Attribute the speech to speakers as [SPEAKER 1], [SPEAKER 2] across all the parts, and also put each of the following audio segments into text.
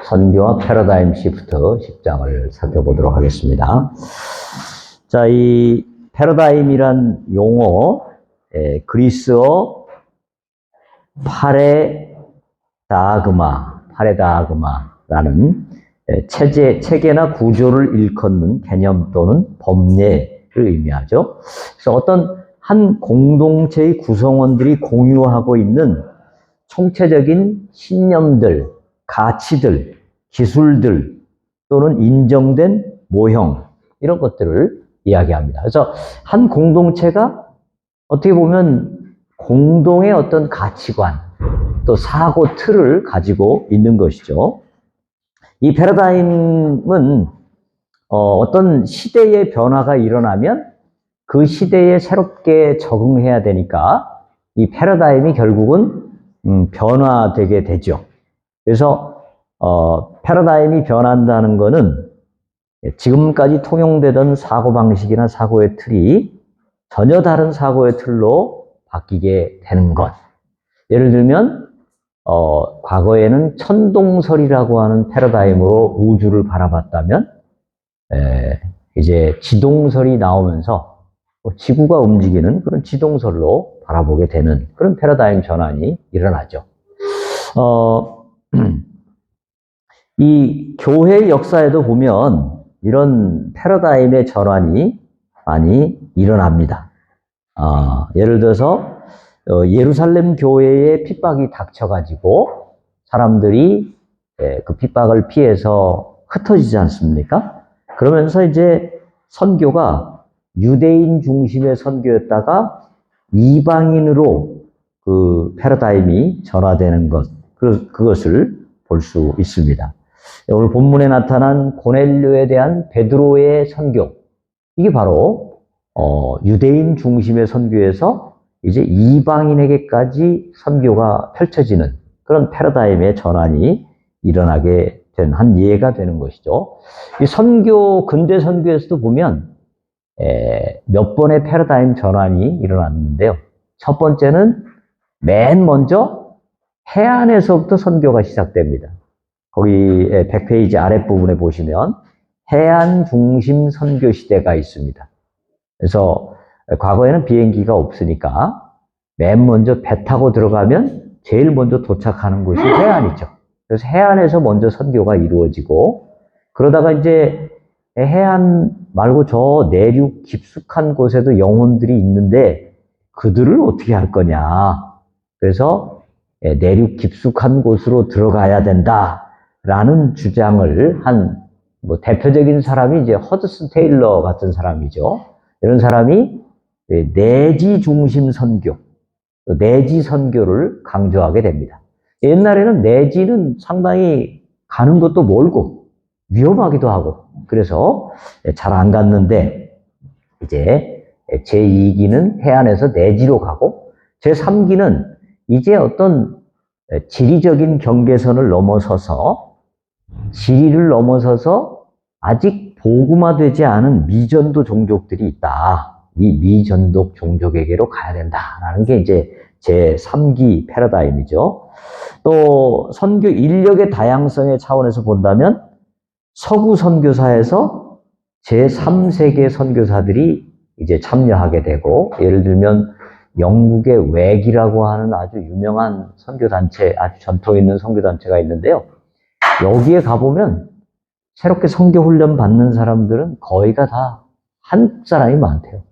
[SPEAKER 1] 선교와 패러다임 시프트 10장을 살펴보도록 하겠습니다. 자, 이 패러다임이란 용어, 그리스어 파레다그마라는 체계나 구조를 일컫는 개념 또는 법례를 의미하죠. 그래서 어떤 한 공동체의 구성원들이 공유하고 있는 총체적인 신념들, 가치들, 기술들 또는 인정된 모형 이런 것들을 이야기합니다. 그래서 한 공동체가 어떻게 보면 공동의 어떤 가치관 또 사고 틀을 가지고 있는 것이죠. 이 패러다임은 어떤 시대의 변화가 일어나면 그 시대에 새롭게 적응해야 되니까 이 패러다임이 결국은 변화되게 되죠. 그래서 패러다임이 변한다는 것은 지금까지 통용되던 사고방식이나 사고의 틀이 전혀 다른 사고의 틀로 바뀌게 되는 것. 예를 들면 과거에는 천동설이라고 하는 패러다임으로 우주를 바라봤다면 이제 지동설이 나오면서 지구가 움직이는 그런 지동설로 바라보게 되는 그런 패러다임 전환이 일어나죠. 이 교회 역사에도 보면 이런 패러다임의 전환이 많이 일어납니다. 예를 들어서 예루살렘 교회에 핍박이 닥쳐가지고 사람들이 그 핍박을 피해서 흩어지지 않습니까? 그러면서 이제 선교가 유대인 중심의 선교였다가 이방인으로 그 패러다임이 전화되는 것, 그것을 볼 수 있습니다. 오늘 본문에 나타난 고넬료에 대한 베드로의 선교, 이게 바로 유대인 중심의 선교에서 이제 이방인에게까지 선교가 펼쳐지는 그런 패러다임의 전환이 일어나게 된 한 예가 되는 것이죠. 이 선교, 근대 선교에서도 보면 몇 번의 패러다임 전환이 일어났는데요. 첫 번째는 맨 먼저 해안에서부터 선교가 시작됩니다. 거기 100페이지 아랫부분에 보시면 해안 중심 선교 시대가 있습니다. 그래서 과거에는 비행기가 없으니까 맨 먼저 배 타고 들어가면 제일 먼저 도착하는 곳이 해안이죠. 그래서 해안에서 먼저 선교가 이루어지고 그러다가 이제 해안 말고 저 내륙 깊숙한 곳에도 영혼들이 있는데 그들을 어떻게 할 거냐. 그래서 내륙 깊숙한 곳으로 들어가야 된다라는 주장을 한 뭐 대표적인 사람이 이제 허드슨 테일러 같은 사람이죠. 이런 사람이 내지 중심 선교, 내지 선교를 강조하게 됩니다. 옛날에는 내지는 상당히 가는 것도 멀고 위험하기도 하고 그래서 잘 안 갔는데 이제 제2기는 해안에서 내지로 가고 제3기는 이제 어떤 지리적인 경계선을 넘어서서 지리를 넘어서서 아직 복음화되지 않은 미전도 종족들이 있다. 이 미전독 종족에게로 가야 된다라는 게 이제 제3기 패러다임이죠. 또 선교 인력의 다양성의 차원에서 본다면 서구 선교사에서 제3세계 선교사들이 이제 참여하게 되고 예를 들면 영국의 웩이라고 하는 아주 유명한 선교단체, 아주 전통 있는 선교단체가 있는데요. 여기에 가보면 새롭게 선교훈련 받는 사람들은 거의가 다 한국 사람이 많대요.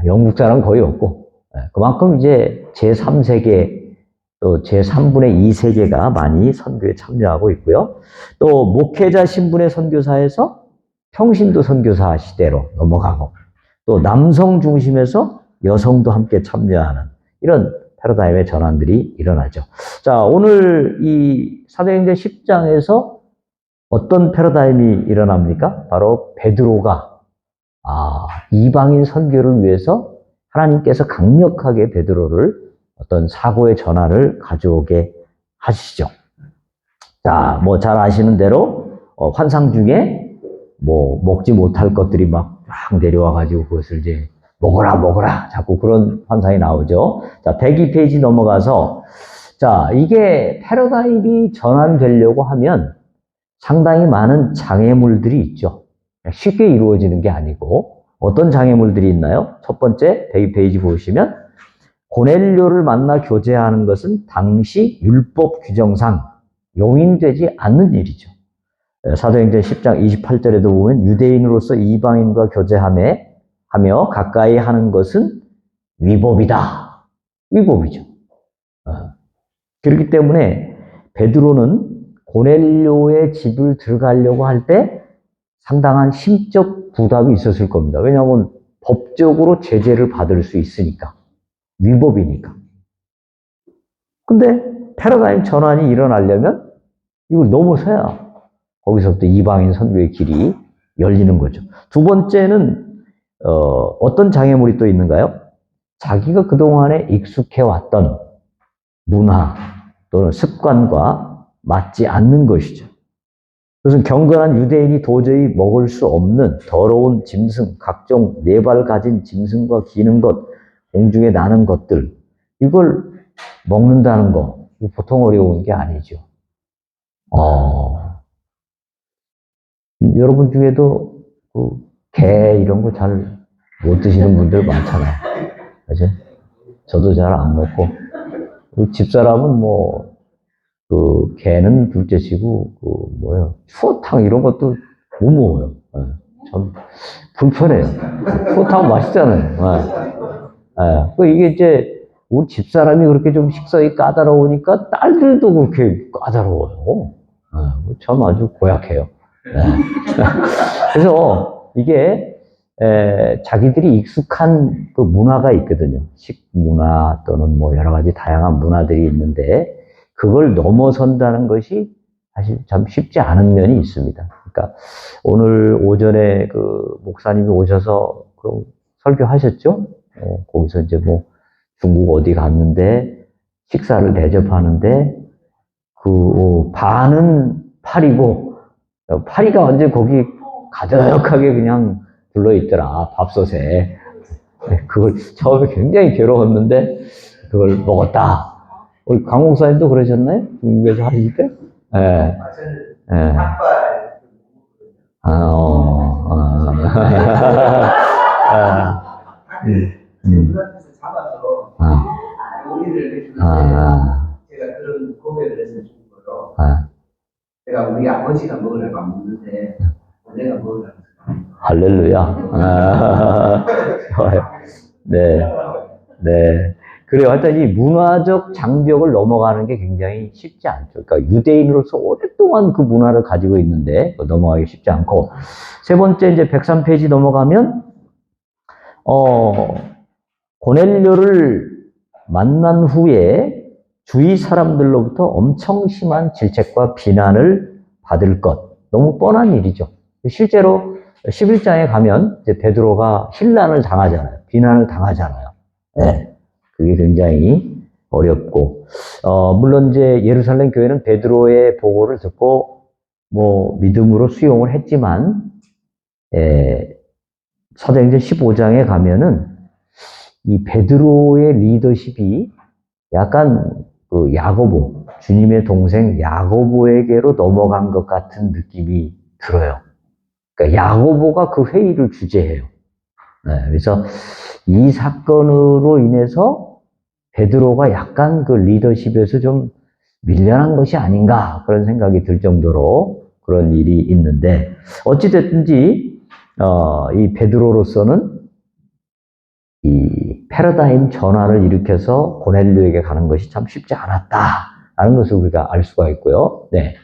[SPEAKER 1] 영국 사람은 거의 없고 그만큼 이제 제3세계 또 제3분의 2세계가 많이 선교에 참여하고 있고요. 또 목회자 신분의 선교사에서 평신도 선교사 시대로 넘어가고 또 남성 중심에서 여성도 함께 참여하는 이런 패러다임의 전환들이 일어나죠. 자, 오늘 이 사도행전 10장에서 어떤 패러다임이 일어납니까? 바로 베드로가 이방인 선교를 위해서 하나님께서 강력하게 베드로를 어떤 사고의 전환을 가져오게 하시죠. 자, 뭐 잘 아시는 대로 환상 중에 뭐 먹지 못할 것들이 막 내려와가지고 그것을 이제 먹어라 자꾸 그런 환상이 나오죠. 자, 102페이지 넘어가서 자, 이게 패러다임이 전환되려고 하면 상당히 많은 장애물들이 있죠. 쉽게 이루어지는 게 아니고 어떤 장애물들이 있나요? 첫 번째 페이지 보시면 고넬료를 만나 교제하는 것은 당시 율법 규정상 용인되지 않는 일이죠. 사도행전 10장 28절에도 보면 유대인으로서 이방인과 교제하며 가까이 하는 것은 위법이다. 위법이죠. 그렇기 때문에 베드로는 고넬료의 집을 들어가려고 할 때 상당한 심적 부담이 있었을 겁니다. 왜냐하면 법적으로 제재를 받을 수 있으니까. 위법이니까. 근데 패러다임 전환이 일어나려면 이걸 넘어서야 거기서부터 이방인 선교의 길이 열리는 거죠. 두 번째는 어떤 장애물이 또 있는가요? 자기가 그동안에 익숙해왔던 문화 또는 습관과 맞지 않는 것이죠. 그것은 경건한 유대인이 도저히 먹을 수 없는 더러운 짐승, 각종 네 발 가진 짐승과 기는 것, 공중에 나는 것들, 이걸 먹는다는 거, 보통 어려운 게 아니죠. 여러분 중에도 게 이런 거 잘 못 드시는 분들 많잖아요. 그죠? 저도 잘 안 먹고. 집사람은 게는 둘째치고, 추어탕 이런 것도 못 먹어요. 참 불편해요. 추어탕 맛있잖아요. 이게 이제, 우리 집사람이 그렇게 좀 식성이 까다로우니까 딸들도 그렇게 까다로워요. 참 아주 고약해요. 그래서 이게 자기들이 익숙한 그 문화가 있거든요. 식문화 또는 여러 가지 다양한 문화들이 있는데 그걸 넘어선다는 것이 사실 참 쉽지 않은 면이 있습니다. 그러니까 오늘 오전에 그 목사님이 오셔서 그럼 설교하셨죠? 거기서 이제 중국 어디 갔는데 식사를 대접하는데 반은 파리고 파리가 완전 거기 가득하게 그냥 들러있더라, 밥솥에. 그걸 처음에 굉장히 괴로웠는데, 그걸 먹었다. 우리 강 목사님도 그러셨나요? 중국에서 하실 때? 예. 예.
[SPEAKER 2] 제가 그런 고백을 해서 준 거로. 내가 우리 아버지가 먹으라고 안 먹는데, 내가 먹으라고.
[SPEAKER 1] 할렐루야. 좋아요. 네. 네. 그래요. 하여튼 이 문화적 장벽을 넘어가는 게 굉장히 쉽지 않죠. 그러니까 유대인으로서 오랫동안 그 문화를 가지고 있는데 넘어가기 쉽지 않고. 세 번째 이제 103페이지 넘어가면, 고넬료를 만난 후에 주위 사람들로부터 엄청 심한 질책과 비난을 받을 것. 너무 뻔한 일이죠. 실제로 11장에 가면 이제 베드로가 힐난을 당하잖아요. 비난을 당하잖아요. 네. 그게 굉장히 어렵고, 물론 이제 예루살렘 교회는 베드로의 보고를 듣고 믿음으로 수용을 했지만, 사도행전 15장에 가면은 이 베드로의 리더십이 약간 그 야고보, 주님의 동생 야고보에게로 넘어간 것 같은 느낌이 들어요. 그러니까 야고보가 그 회의를 주재해요. 네, 그래서 이 사건으로 인해서 베드로가 약간 그 리더십에서 좀 밀려난 것이 아닌가 그런 생각이 들 정도로 그런 일이 있는데 어찌됐든지 이 베드로로서는 이 패러다임 전환을 일으켜서 고넬료에게 가는 것이 참 쉽지 않았다라는 것을 우리가 알 수가 있고요. 네.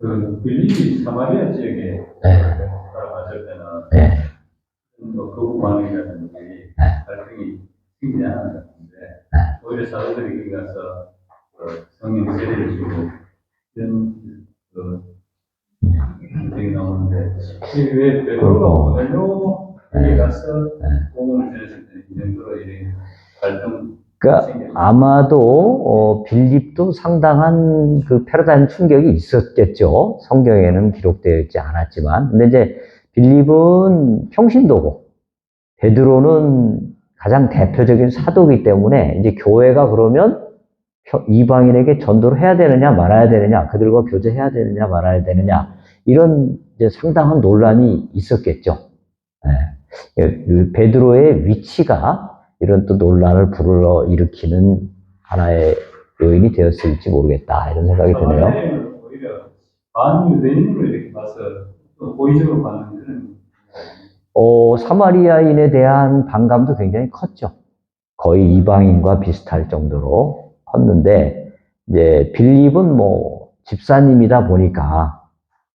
[SPEAKER 3] 그 빌립이 사마리아 지역에 돌아갔을 때는
[SPEAKER 1] 네.
[SPEAKER 3] 거부 반응이라든지 갈등이 생기지 않았는데 오히려 사도들이 거기 가서 성령 세례를 주고 이런 갈등이 나오는데 왜 베드로가 고넬료에게 가서 복음을 전했을 때 이 정도로 이런 갈등
[SPEAKER 1] 그러니까 아마도 빌립도 상당한 그 패러다임 충격이 있었겠죠. 성경에는 기록되어 있지 않았지만, 근데 이제 빌립은 평신도고 베드로는 가장 대표적인 사도이기 때문에 이제 교회가 그러면 이방인에게 전도를 해야 되느냐 말아야 되느냐, 그들과 교제해야 되느냐 말아야 되느냐, 이런 이제 상당한 논란이 있었겠죠. 베드로의 위치가 이런 또 논란을 불러일으키는 하나의 요인이 되었을지 모르겠다, 이런 생각이 드네요.
[SPEAKER 3] 사마리아인은 오히려 반유대인으로 이렇게 봐서 또 호의적으로 받는 그런.
[SPEAKER 1] 사마리아인에 대한 반감도 굉장히 컸죠. 거의 이방인과 비슷할 정도로 컸는데, 이제 빌립은 뭐 집사님이다 보니까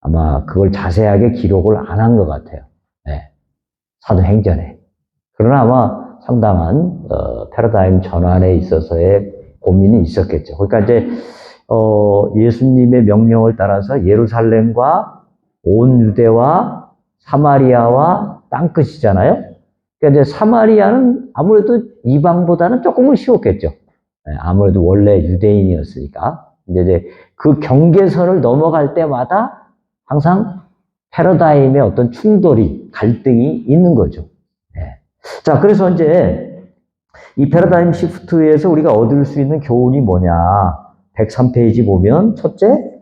[SPEAKER 1] 아마 그걸 자세하게 기록을 안 한 것 같아요. 사도행전에. 그러나 아마 상당한 패러다임 전환에 있어서의 고민이 있었겠죠. 그러니까 이제 예수님의 명령을 따라서 예루살렘과 온 유대와 사마리아와 땅끝이잖아요. 그러니까 이제 사마리아는 아무래도 이방보다는 조금은 쉬웠겠죠. 아무래도 원래 유대인이었으니까. 이제 그 경계선을 넘어갈 때마다 항상 패러다임의 어떤 충돌이, 갈등이 있는 거죠. 자, 그래서 이제 이 패러다임 시프트에서 우리가 얻을 수 있는 교훈이 뭐냐. 103페이지 보면, 첫째,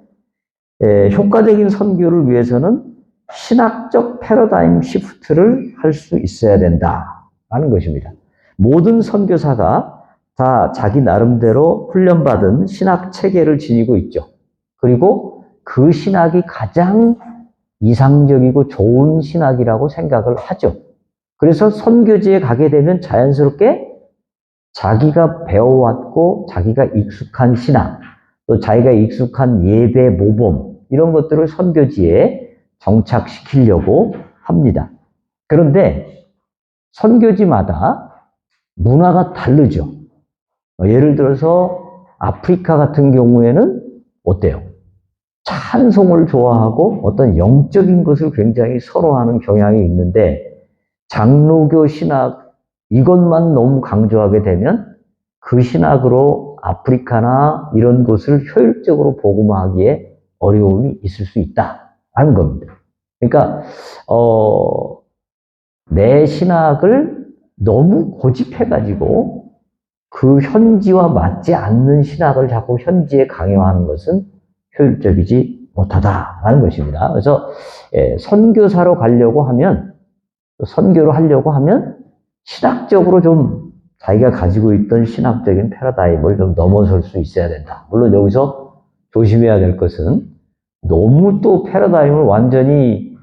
[SPEAKER 1] 효과적인 선교를 위해서는 신학적 패러다임 시프트를 할 수 있어야 된다라는 것입니다. 모든 선교사가 다 자기 나름대로 훈련받은 신학 체계를 지니고 있죠. 그리고 그 신학이 가장 이상적이고 좋은 신학이라고 생각을 하죠. 그래서 선교지에 가게 되면 자연스럽게 자기가 배워왔고 자기가 익숙한 신학, 또 자기가 익숙한 예배 모범, 이런 것들을 선교지에 정착시키려고 합니다. 그런데 선교지마다 문화가 다르죠. 예를 들어서 아프리카 같은 경우에는 어때요? 찬송을 좋아하고 어떤 영적인 것을 굉장히 선호하는 경향이 있는데, 장로교 신학 이것만 너무 강조하게 되면 그 신학으로 아프리카나 이런 곳을 효율적으로 복음화하기에 어려움이 있을 수 있다라는 겁니다. 그러니까 내 신학을 너무 고집해가지고 그 현지와 맞지 않는 신학을 자꾸 현지에 강요하는 것은 효율적이지 못하다라는 것입니다. 그래서 선교사로 가려고 하면, 선교를 하려고 하면 신학적으로 좀 자기가 가지고 있던 신학적인 패러다임을 좀 넘어설 수 있어야 된다. 물론 여기서 조심해야 될 것은 너무 또 패러다임을 완전히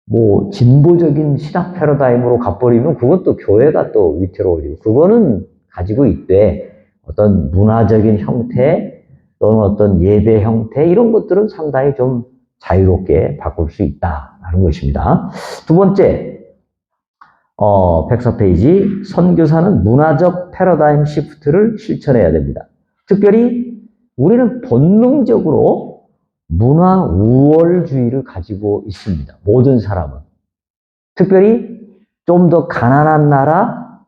[SPEAKER 1] 뭐 진보적인 신학 패러다임으로 가버리면 그것도 교회가 또 위태로워지고, 그거는 가지고 있되 어떤 문화적인 형태 또는 어떤 예배 형태, 이런 것들은 상당히 좀 자유롭게 바꿀 수 있다라는 것입니다. 두 번째, 104페이지, 선교사는 문화적 패러다임 시프트를 실천해야 됩니다. 특별히 우리는 본능적으로 문화 우월주의를 가지고 있습니다. 모든 사람은. 특별히 좀 더 가난한 나라,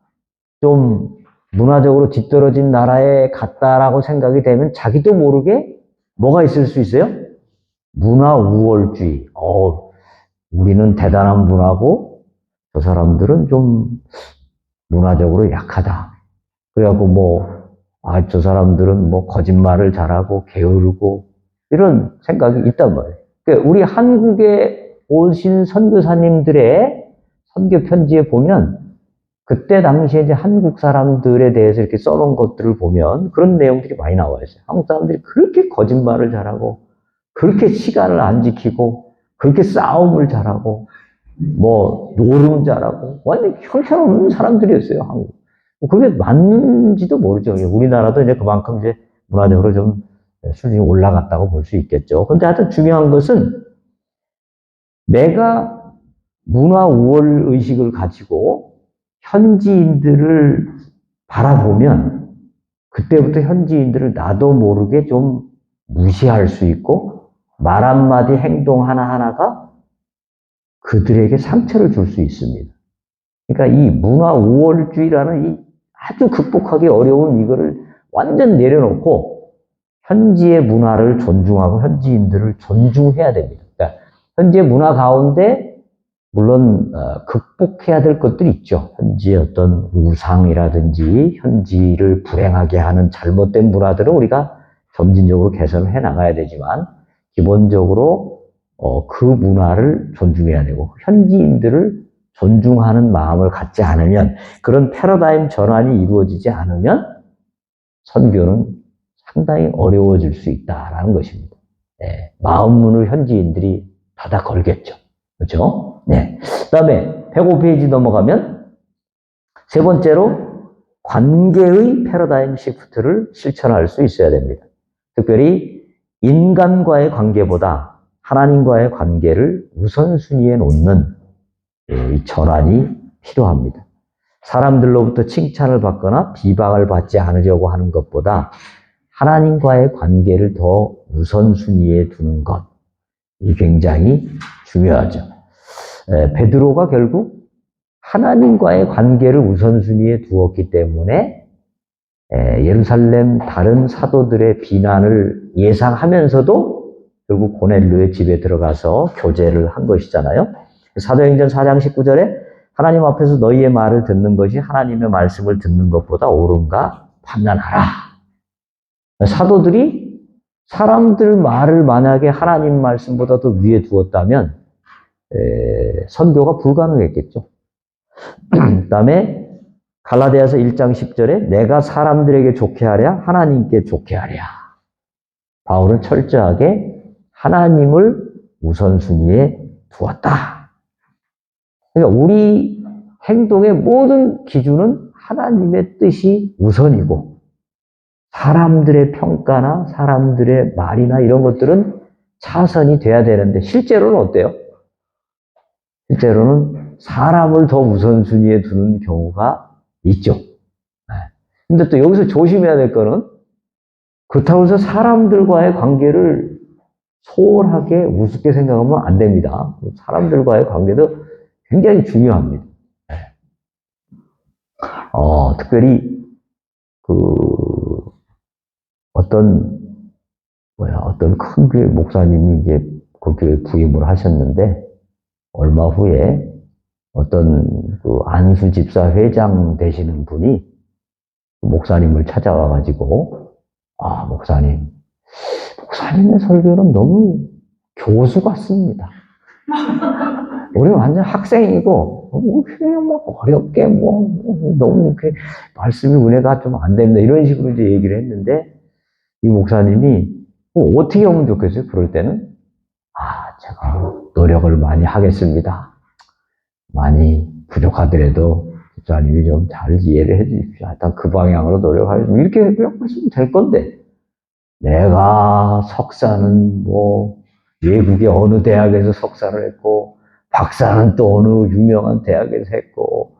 [SPEAKER 1] 좀 문화적으로 뒤떨어진 나라에 갔다라고 생각이 되면 자기도 모르게 뭐가 있을 수 있어요? 문화 우월주의. 우리는 대단한 문화고 저 사람들은 좀 문화적으로 약하다. 그래갖고 저 사람들은 거짓말을 잘하고 게으르고 이런 생각이 있단 말이에요. 그러니까 우리 한국에 오신 선교사님들의 선교 편지에 보면 그때 당시에 이제 한국 사람들에 대해서 이렇게 써놓은 것들을 보면 그런 내용들이 많이 나와 있어요. 한국 사람들이 그렇게 거짓말을 잘하고, 그렇게 시간을 안 지키고, 그렇게 싸움을 잘하고, 노름 잘하고, 완전 형편없는 사람들이었어요, 한국. 그게 맞는지도 모르죠. 우리나라도 이제 그만큼 이제 문화적으로 좀 수준이 올라갔다고 볼 수 있겠죠. 근데 하여튼 중요한 것은 내가 문화 우월 의식을 가지고 현지인들을 바라보면 그때부터 현지인들을 나도 모르게 좀 무시할 수 있고, 말 한마디 행동 하나하나가 그들에게 상처를 줄 수 있습니다. 그러니까 이 문화 우월주의라는 이 아주 극복하기 어려운 이거를 완전 내려놓고 현지의 문화를 존중하고 현지인들을 존중해야 됩니다. 그러니까 현지의 문화 가운데 물론 극복해야 될 것들이 있죠. 현지의 어떤 우상이라든지 현지를 불행하게 하는 잘못된 문화들은 우리가 점진적으로 개선을 해 나가야 되지만 기본적으로 그 문화를 존중해야 되고 현지인들을 존중하는 마음을 갖지 않으면 그런 패러다임 전환이 이루어지지 않으면 선교는 상당히 어려워질 수 있다라는 것입니다. 네, 마음문을 현지인들이 닫아 걸겠죠. 그렇죠? 네. 그다음에 105페이지 넘어가면 세 번째로 관계의 패러다임 시프트를 실천할 수 있어야 됩니다. 특별히 인간과의 관계보다 하나님과의 관계를 우선순위에 놓는 이 전환이 필요합니다. 사람들로부터 칭찬을 받거나 비방을 받지 않으려고 하는 것보다 하나님과의 관계를 더 우선순위에 두는 것, 이 굉장히 중요하죠. 베드로가 결국 하나님과의 관계를 우선순위에 두었기 때문에 예루살렘 다른 사도들의 비난을 예상하면서도 결국 고넬료의 집에 들어가서 교제를 한 것이잖아요. 사도행전 4장 19절에 하나님 앞에서 너희의 말을 듣는 것이 하나님의 말씀을 듣는 것보다 옳은가 판단하라. 사도들이 사람들 말을 만약에 하나님 말씀보다 더 위에 두었다면 선교가 불가능했겠죠. 그 다음에 갈라디아서 1장 10절에 내가 사람들에게 좋게 하랴 하나님께 좋게 하랴. 바울은 철저하게 하나님을 우선순위에 두었다. 그러니까 우리 행동의 모든 기준은 하나님의 뜻이 우선이고 사람들의 평가나 사람들의 말이나 이런 것들은 차선이 돼야 되는데 실제로는 어때요? 실제로는 사람을 더 우선순위에 두는 경우가 있죠. 근데 또 여기서 조심해야 될 거는 그렇다고 해서 사람들과의 관계를 소홀하게 우습게 생각하면 안 됩니다. 사람들과의 관계도 굉장히 중요합니다. 특별히 어떤 큰 교회 목사님이 이제 그 교회 부임을 하셨는데 얼마 후에 어떤 안수 집사 회장 되시는 분이 목사님을 찾아와가지고 목사님의 설교는 너무 교수 같습니다. 우리는 완전 학생이고 그냥 어렵게 너무 이렇게 말씀이 은혜가 좀 안 됩니다. 이런 식으로 이제 얘기를 했는데 이 목사님이 어떻게 하면 좋겠어요? 그럴 때는 제가 노력을 많이 하겠습니다. 많이 부족하더라도 목사님이 좀 잘 이해를 해 주십시오. 일단 그 방향으로 노력하겠습니다. 이렇게 하시면 될 건데 내가 석사는 외국의 어느 대학에서 석사를 했고 박사는 또 어느 유명한 대학에서 했고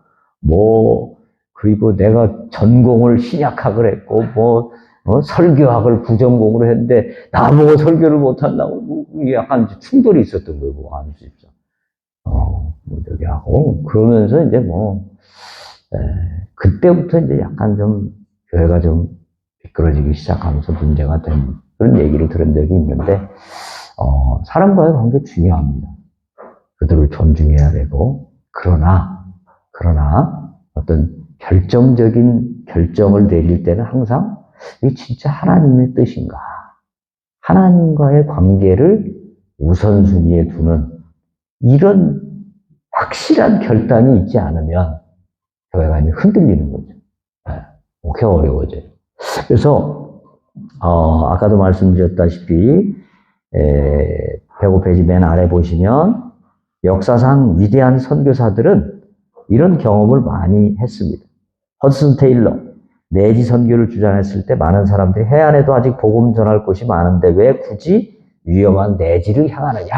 [SPEAKER 1] 그리고 내가 전공을 신약학을 했고 설교학을 부전공으로 했는데 나보고 설교를 못한다고 약간 충돌이 있었던 거예요. 안수 집사. 저기 하고 그러면서 이제 그때부터 이제 약간 좀 교회가 좀 미끄러지기 시작하면서 문제가 된 그런 얘기를 들은 적이 있는데 사람과의 관계 중요합니다. 그들을 존중해야 되고 그러나 어떤 결정적인 결정을 내릴 때는 항상 이게 진짜 하나님의 뜻인가? 하나님과의 관계를 우선순위에 두는 이런 확실한 결단이 있지 않으면 교회가 이제 흔들리는 거죠. 그게 어려워져요. 그래서 아까도 말씀드렸다시피 105페이지 맨 아래 보시면 역사상 위대한 선교사들은 이런 경험을 많이 했습니다. 허드슨 테일러, 내지 선교를 주장했을 때 많은 사람들이 해안에도 아직 복음 전할 곳이 많은데 왜 굳이 위험한 내지를 향하느냐.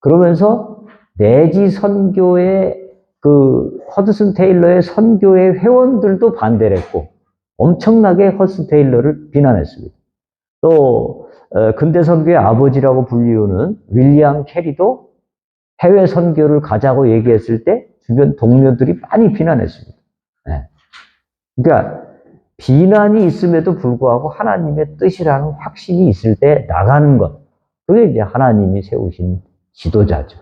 [SPEAKER 1] 그러면서 내지 선교의 허드슨 테일러의 선교의 회원들도 반대를 했고 엄청나게 허드슨 테일러를 비난했습니다. 또 근대 선교의 아버지라고 불리우는 윌리엄 캐리도 해외 선교를 가자고 얘기했을 때 주변 동료들이 많이 비난했습니다. 그러니까 비난이 있음에도 불구하고 하나님의 뜻이라는 확신이 있을 때 나가는 것. 그게 이제 하나님이 세우신 지도자죠.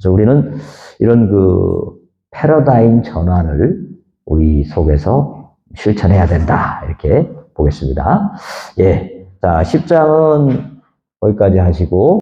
[SPEAKER 1] 그래서 우리는 이런 그 패러다임 전환을 우리 속에서 실천해야 된다. 이렇게 보겠습니다. 예. 자, 10장은 거기까지 하시고,